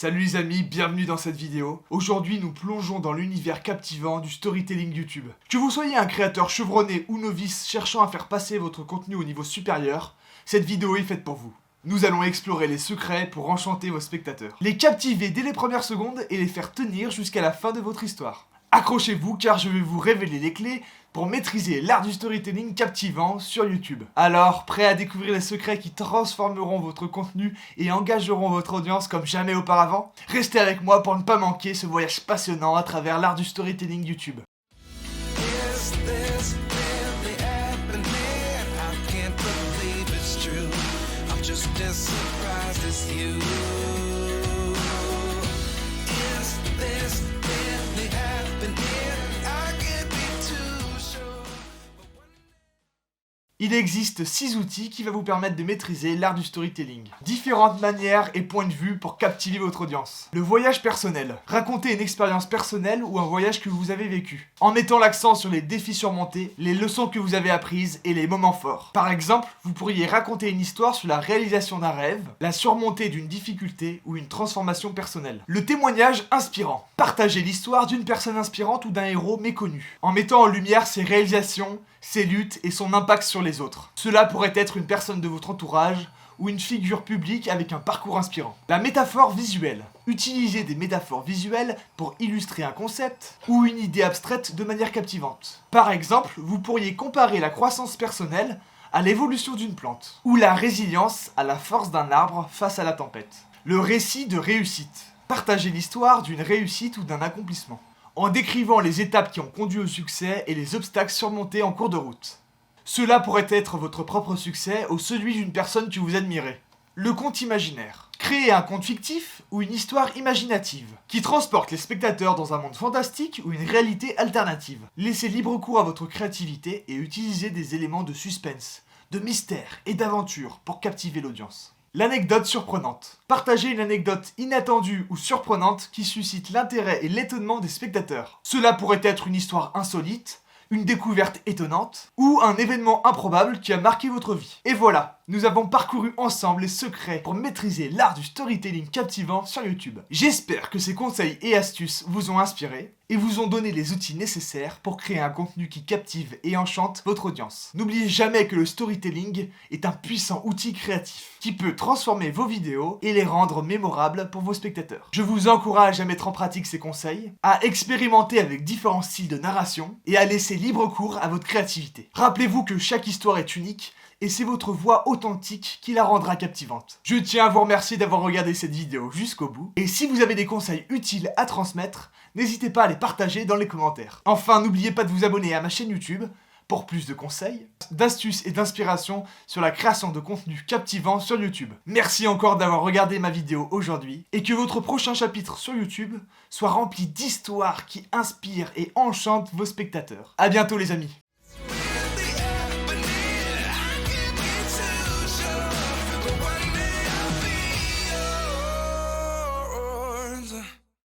Salut les amis, bienvenue dans cette vidéo. Aujourd'hui, nous plongeons dans l'univers captivant du storytelling YouTube. Que vous soyez un créateur chevronné ou novice cherchant à faire passer votre contenu au niveau supérieur, cette vidéo est faite pour vous. Nous allons explorer les secrets pour enchanter vos spectateurs, les captiver dès les premières secondes et les faire tenir jusqu'à la fin de votre histoire. Accrochez-vous car je vais vous révéler les clés pour maîtriser l'art du storytelling captivant sur YouTube. Alors, prêt à découvrir les secrets qui transformeront votre contenu et engageront votre audience comme jamais auparavant? Restez avec moi pour ne pas manquer ce voyage passionnant à travers l'art du storytelling YouTube. Il existe 6 outils qui vont vous permettre de maîtriser l'art du storytelling. Différentes manières et points de vue pour captiver votre audience. Le voyage personnel. Racontez une expérience personnelle ou un voyage que vous avez vécu, en mettant l'accent sur les défis surmontés, les leçons que vous avez apprises et les moments forts. Par exemple, vous pourriez raconter une histoire sur la réalisation d'un rêve, la surmontée d'une difficulté ou une transformation personnelle. Le témoignage inspirant. Partagez l'histoire d'une personne inspirante ou d'un héros méconnu, en mettant en lumière ses réalisations, ses luttes et son impact sur les autres. Cela pourrait être une personne de votre entourage ou une figure publique avec un parcours inspirant. La métaphore visuelle. Utilisez des métaphores visuelles pour illustrer un concept ou une idée abstraite de manière captivante. Par exemple, vous pourriez comparer la croissance personnelle à l'évolution d'une plante, ou la résilience à la force d'un arbre face à la tempête. Le récit de réussite. Partagez l'histoire d'une réussite ou d'un accomplissement, en décrivant les étapes qui ont conduit au succès et les obstacles surmontés en cours de route. Cela pourrait être votre propre succès ou celui d'une personne que vous admirez. Le conte imaginaire. Créez un conte fictif ou une histoire imaginative qui transporte les spectateurs dans un monde fantastique ou une réalité alternative. Laissez libre cours à votre créativité et utilisez des éléments de suspense, de mystère et d'aventure pour captiver l'audience. L'anecdote surprenante. Partagez une anecdote inattendue ou surprenante qui suscite l'intérêt et l'étonnement des spectateurs. Cela pourrait être une histoire insolite, une découverte étonnante ou un événement improbable qui a marqué votre vie. Et voilà, nous avons parcouru ensemble les secrets pour maîtriser l'art du storytelling captivant sur YouTube. J'espère que ces conseils et astuces vous ont inspiré et vous ont donné les outils nécessaires pour créer un contenu qui captive et enchante votre audience. N'oubliez jamais que le storytelling est un puissant outil créatif qui peut transformer vos vidéos et les rendre mémorables pour vos spectateurs. Je vous encourage à mettre en pratique ces conseils, à expérimenter avec différents styles de narration et à laisser libre cours à votre créativité. Rappelez-vous que chaque histoire est unique et c'est votre voix authentique qui la rendra captivante. Je tiens à vous remercier d'avoir regardé cette vidéo jusqu'au bout, et si vous avez des conseils utiles à transmettre, n'hésitez pas à les partager dans les commentaires. Enfin, n'oubliez pas de vous abonner à ma chaîne YouTube pour plus de conseils, d'astuces et d'inspiration sur la création de contenu captivant sur YouTube. Merci encore d'avoir regardé ma vidéo aujourd'hui, et que votre prochain chapitre sur YouTube soit rempli d'histoires qui inspirent et enchantent vos spectateurs. A bientôt les amis.